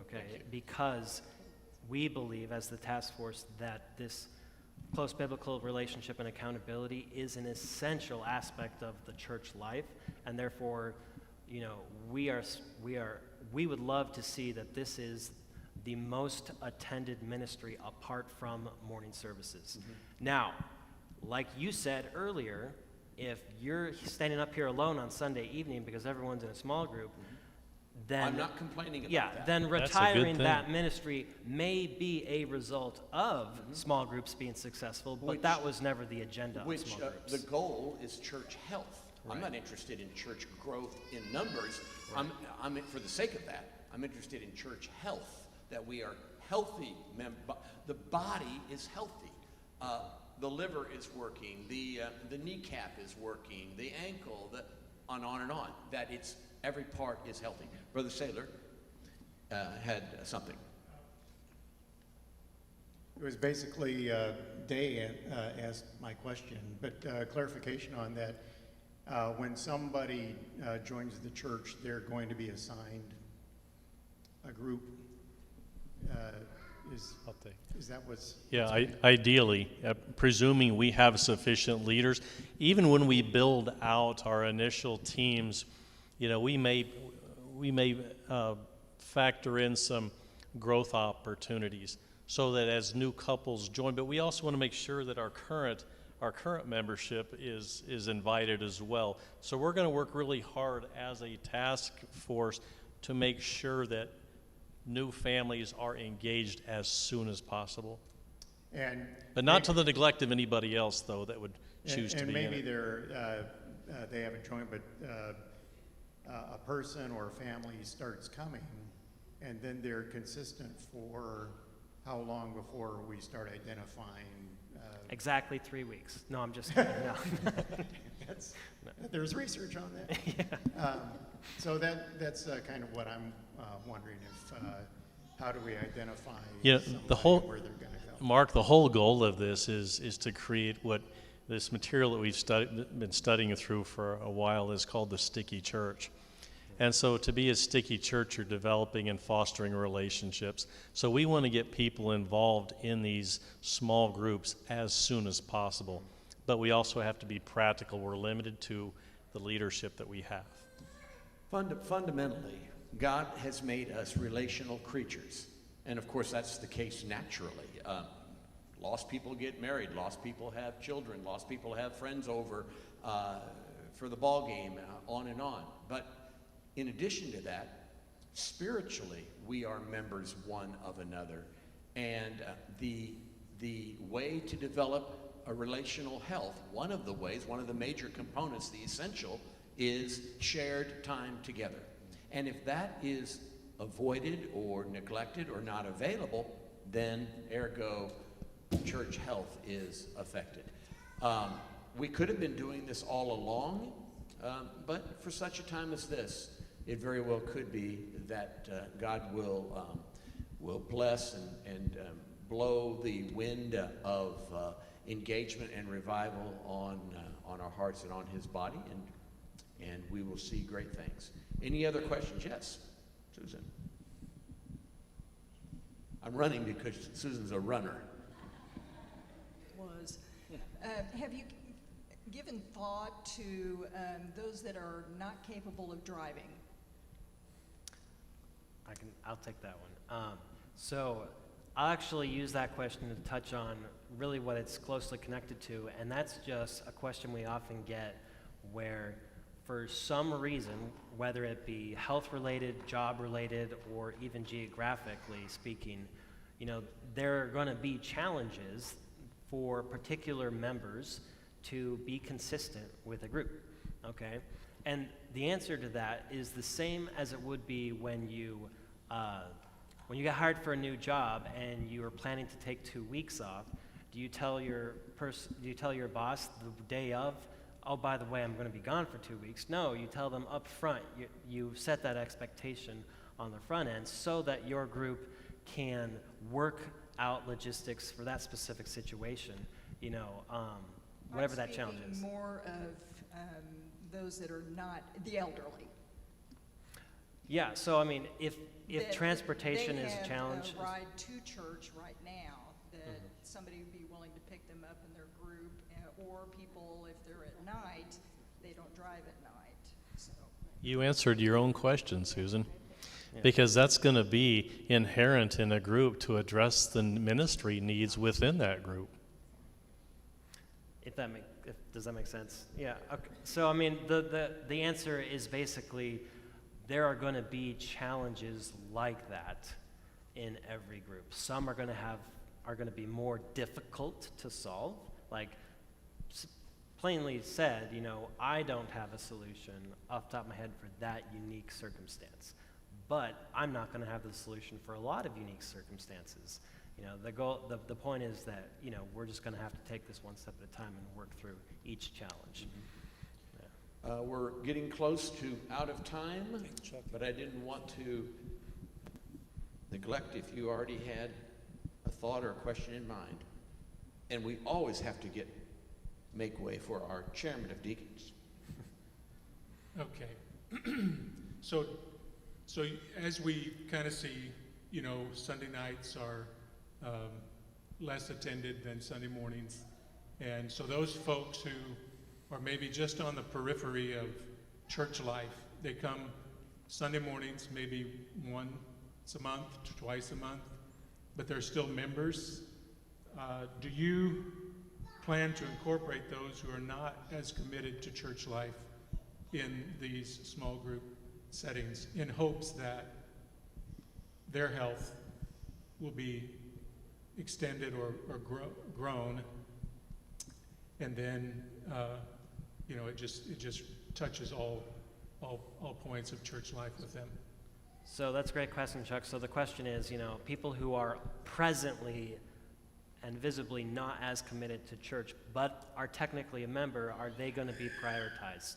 Okay, because we believe as the task force that this close biblical relationship and accountability is an essential aspect of the church life, and therefore, you know, we would love to see that this is the most attended ministry apart from morning services. Mm-hmm. Now, like you said earlier, if you're standing up here alone on Sunday evening because everyone's in a small group, then I'm not complaining about that. Then retiring that ministry may be a result of small groups being successful, but that was never the agenda of small groups. The goal is church health. Right. I'm not interested in church growth in numbers. Right. I'm for the sake of that, I'm interested in church health, that we are healthy. The body is healthy. The liver is working. The kneecap is working. The ankle, on and on. That it's every part is healthy. Brother Saylor had something. It was basically Day asked my question, but clarification on that. When somebody joins the church, they're going to be assigned a group. Is that what's... Yeah, ideally, presuming we have sufficient leaders, even when we build out our initial teams, we may factor in some growth opportunities so that as new couples join, but we also want to make sure that our current membership is invited as well. So we're going to work really hard as a task force to make sure that new families are engaged as soon as possible. But not to the neglect of anybody else, though, that would choose to be in it. And maybe they haven't joined, but a person or a family starts coming, and then they're consistent for how long before we start identifying? Exactly 3 weeks. No, I'm just kidding. No. There's research on that. Yeah. So that's kind of what I'm wondering, if how do we identify where they're going to go? Mark, the whole goal of this is to create what this material that we've been studying through for a while is called the sticky church. And so to be a sticky church, you're developing and fostering relationships. So we want to get people involved in these small groups as soon as possible. But we also have to be practical. We're limited to the leadership that we have. Fundamentally, God has made us relational creatures. And of course, that's the case naturally. Lost people get married. Lost people have children. Lost people have friends over for the ball game, on and on. But in addition to that, spiritually, we are members one of another. And the way to develop a relational health, one of the major components, the essential, is shared time together. And if that is avoided or neglected or not available, then ergo, church health is affected. We could have been doing this all along, but for such a time as this, it very well could be that God will bless and blow the wind of engagement and revival on our hearts and on His body, and we will see great things. Any other questions? Yes, Susan. I'm running because Susan's a runner. Have you given thought to those that are not capable of driving? I'll take that one. So I'll actually use that question to touch on really what it's closely connected to, and that's just a question we often get where for some reason, whether it be health-related, job-related, or even geographically speaking, there are going to be challenges for particular members to be consistent with a group, okay? And the answer to that is the same as it would be when you get hired for a new job and you are planning to take 2 weeks off. Do you tell your boss the day of, oh, by the way, I'm going to be gone for 2 weeks? No, you tell them up front. You set that expectation on the front end so that your group can work out logistics for that specific situation, whatever that challenge is. I'm speaking more of those that are not the elderly. Yeah, so I mean, if transportation is a challenge. They have a ride to church right now that somebody would be willing to pick them up in their group, or people, if they're at night, they don't drive at night. So. You answered your own question, Susan. Because that's going to be inherent in a group to address the ministry needs within that group. Does that make sense? Yeah. Okay. So I mean, the answer is basically there are going to be challenges like that in every group. Some are going to be more difficult to solve. Like plainly said, I don't have a solution off the top of my head for that unique circumstance. But I'm not going to have the solution for a lot of unique circumstances. The point is that we're just going to have to take this one step at a time and work through each challenge. Mm-hmm. Yeah. We're getting close to out of time, but I didn't want to neglect if you already had a thought or a question in mind. And we always have to make way for our chairman of deacons. Okay. So as we kind of see, Sunday nights are less attended than Sunday mornings. And so those folks who are maybe just on the periphery of church life, they come Sunday mornings, maybe once a month, twice a month, but they're still members. Do you plan to incorporate those who are not as committed to church life in these small group settings in hopes that their health will be extended or grown, and then it just touches all points of church life with them? So that's a great question, Chuck. So the question is, people who are presently and visibly not as committed to church but are technically a member, are they going to be prioritized,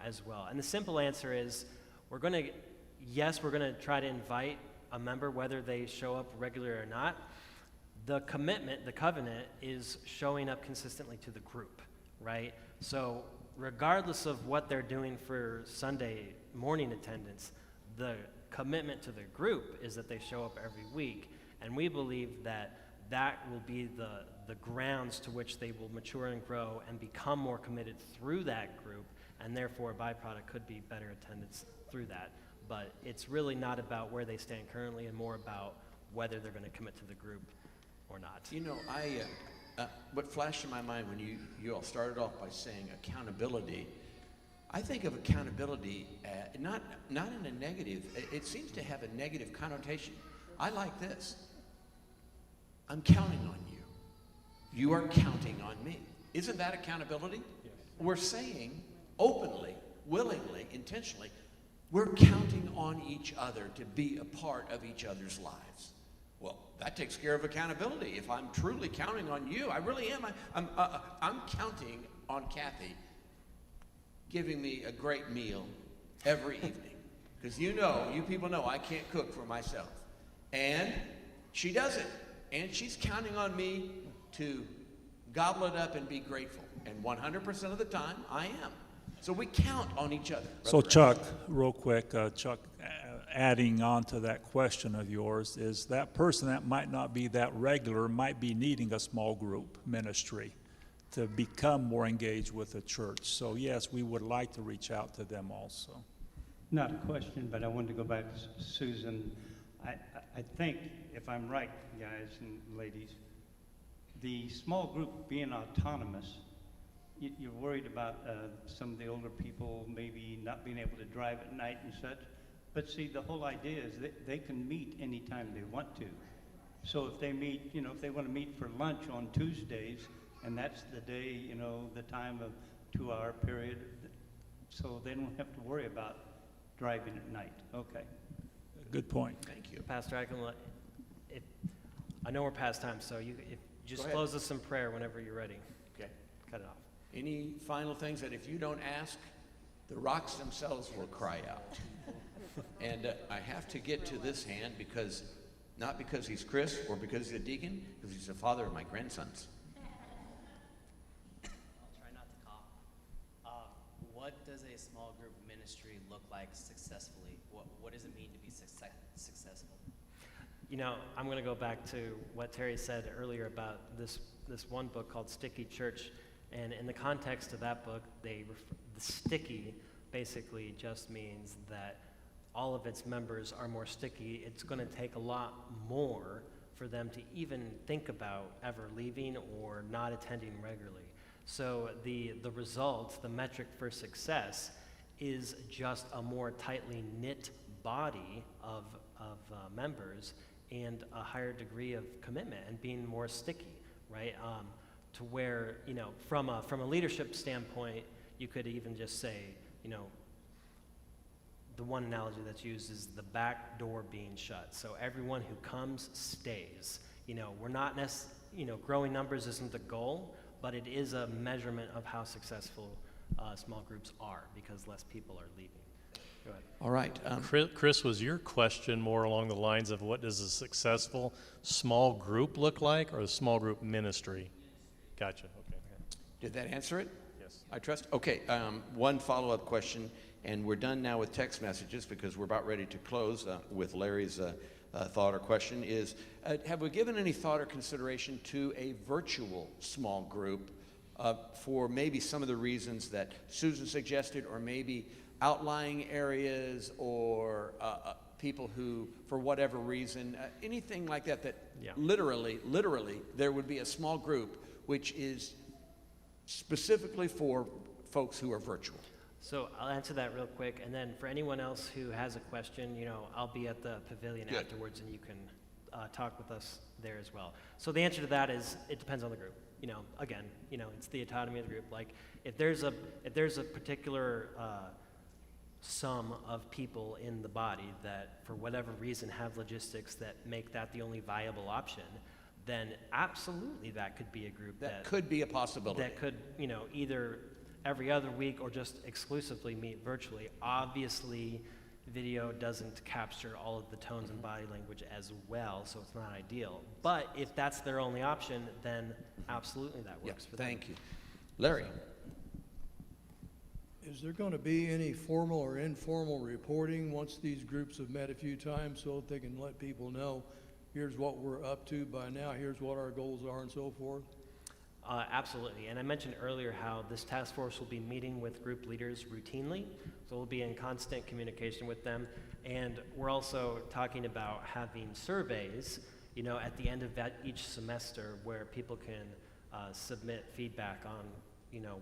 as well? And the simple answer is we're going to try to invite a member whether they show up regularly or not. The commitment, the covenant, is showing up consistently to the group, right? So regardless of what they're doing for Sunday morning attendance, the commitment to the group is that they show up every week. And we believe that will be the grounds to which they will mature and grow and become more committed through that group, and therefore a byproduct could be better attendance through that. But it's really not about where they stand currently and more about whether they're going to commit to the group or not. What flashed in my mind when you all started off by saying accountability, I think of accountability not in a negative. It seems to have a negative connotation. I like this. I'm counting on you. You are counting on me. Isn't that accountability? Yes. We're saying openly, willingly, intentionally, we're counting on each other to be a part of each other's lives. Well, that takes care of accountability. If I'm truly counting on you, I really am. I'm counting on Kathy giving me a great meal every evening. Because you people know I can't cook for myself. And she does it. And she's counting on me to gobble it up and be grateful. And 100% of the time, I am. So we count on each other. So Chuck, real quick, adding on to that question of yours, is that person that might not be that regular might be needing a small group ministry to become more engaged with the church. So yes, we would like to reach out to them also. Not a question, but I wanted to go back to Susan. I think, if I'm right, guys and ladies, the small group being autonomous, you're worried about some of the older people maybe not being able to drive at night and such. But see, the whole idea is that they can meet anytime they want to. So if they meet, if they want to meet for lunch on Tuesdays, and that's the day, the time of 2-hour period, so they don't have to worry about driving at night. Okay. Good point. Thank you. Pastor, I know we're past time, so you just close us in prayer whenever you're ready. Okay. Cut it off. Any final things that if you don't ask, the rocks themselves will cry out? And I have to get to this hand not because he's Chris or because he's a deacon, because he's the father of my grandsons. I'll try not to cough. What does a small group ministry look like successfully? What does it mean to be successful? I'm going to go back to what Terry said earlier about this one book called Sticky Church. And in the context of that book, the sticky basically just means that all of its members are more sticky. It's going to take a lot more for them to even think about ever leaving or not attending regularly. So the result, the metric for success, is just a more tightly knit body of members and a higher degree of commitment and being more sticky, right? To where, from a leadership standpoint, you could even just say, the one analogy that's used is the back door being shut. So everyone who comes stays. We're not growing numbers isn't the goal, but it is a measurement of how successful small groups are because less people are leaving. Go ahead. All right. Chris, was your question more along the lines of what does a successful small group look like or a small group ministry? Gotcha. Okay. Did that answer it? Yes. Yes. I trust. Okay, one follow-up question, and we're done now with text messages because we're about ready to close with Larry's thought or question is, have we given any thought or consideration to a virtual small group for maybe some of the reasons that Susan suggested, or maybe outlying areas or people who, for whatever reason, anything like that, that literally, there would be a small group which is specifically for folks who are virtual? So I'll answer that real quick, and then for anyone else who has a question, I'll be at the pavilion afterwards, and you can talk with us there as well. So the answer to that is it depends on the group. Again, it's the autonomy of the group. Like if there's a particular sum of people in the body that for whatever reason have logistics that make that the only viable option, then absolutely that could be a group that could be a possibility. That could, either every other week or just exclusively meet virtually. Obviously, video doesn't capture all of the tones and body language as well, so it's not ideal. But if that's their only option, then absolutely that works for them. Thank you. Larry? Is there going to be any formal or informal reporting once these groups have met a few times so that they can let people know, here's what we're up to by now, here's what our goals are, and so forth? Absolutely, and I mentioned earlier how this task force will be meeting with group leaders routinely, so we'll be in constant communication with them, and we're also talking about having surveys, at the end of each semester where people can submit feedback on,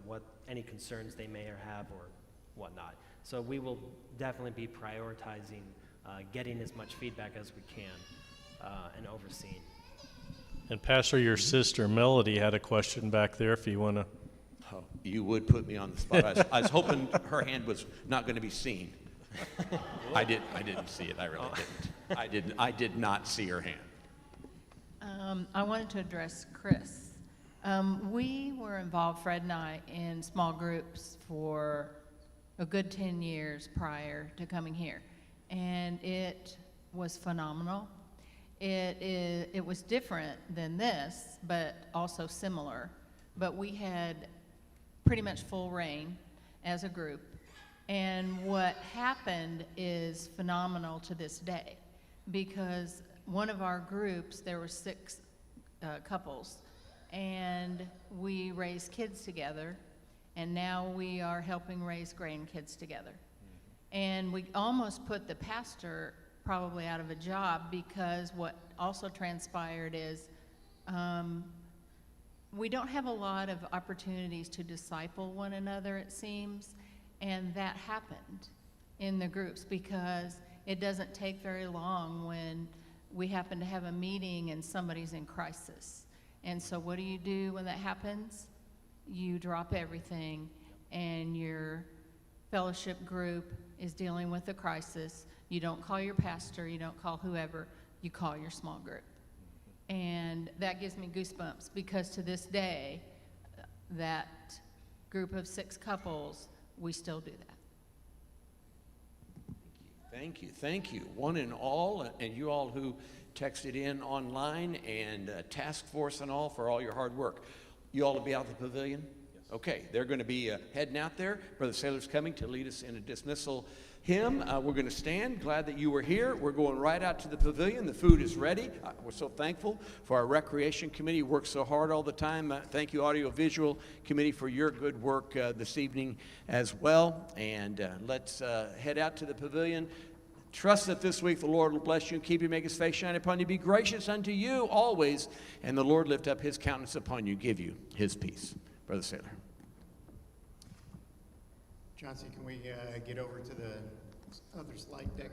what any concerns they may have or whatnot. So we will definitely be prioritizing getting as much feedback as we can and overseeing. And Pastor, your sister Melody had a question back there if you want to. Oh, you would put me on the spot. I was hoping her hand was not going to be seen. I didn't see it. I really didn't. I did not see her hand. I wanted to address Chris. We were involved, Fred and I, in small groups for a good 10 years prior to coming here, and it was phenomenal. It was different than this, but also similar. But we had pretty much full reign as a group. And what happened is phenomenal to this day, because one of our groups, there were 6 couples, and we raised kids together, and now we are helping raise grandkids together. And we almost put the pastor probably out of a job, because what also transpired is we don't have a lot of opportunities to disciple one another, it seems, and that happened in the groups because it doesn't take very long when we happen to have a meeting and somebody's in crisis. And so what do you do when that happens? You drop everything, and your fellowship group is dealing with a crisis. You don't call your pastor, you don't call whoever, you call your small group. And that gives me goosebumps, because to this day, that group of 6 couples, we still do that. Thank you, one and all, and you all who texted in online, and task force and all, for all your hard work. You all will be out at the pavilion? Yes. Okay, they're going to be heading out there. Brother Saylor's coming to lead us in a dismissal hymn. We're going to stand. Glad that you were here. We're going right out to the pavilion. The food is ready. We're so thankful for our recreation committee. Works so hard all the time. Thank you, audiovisual committee, for your good work this evening as well. And let's head out to the pavilion. Trust that this week the Lord will bless you and keep you, make his face shine upon you, be gracious unto you always, and the Lord lift up his countenance upon you, give you his peace. Brother Saylor. Johnson, can we get over to the other slide deck?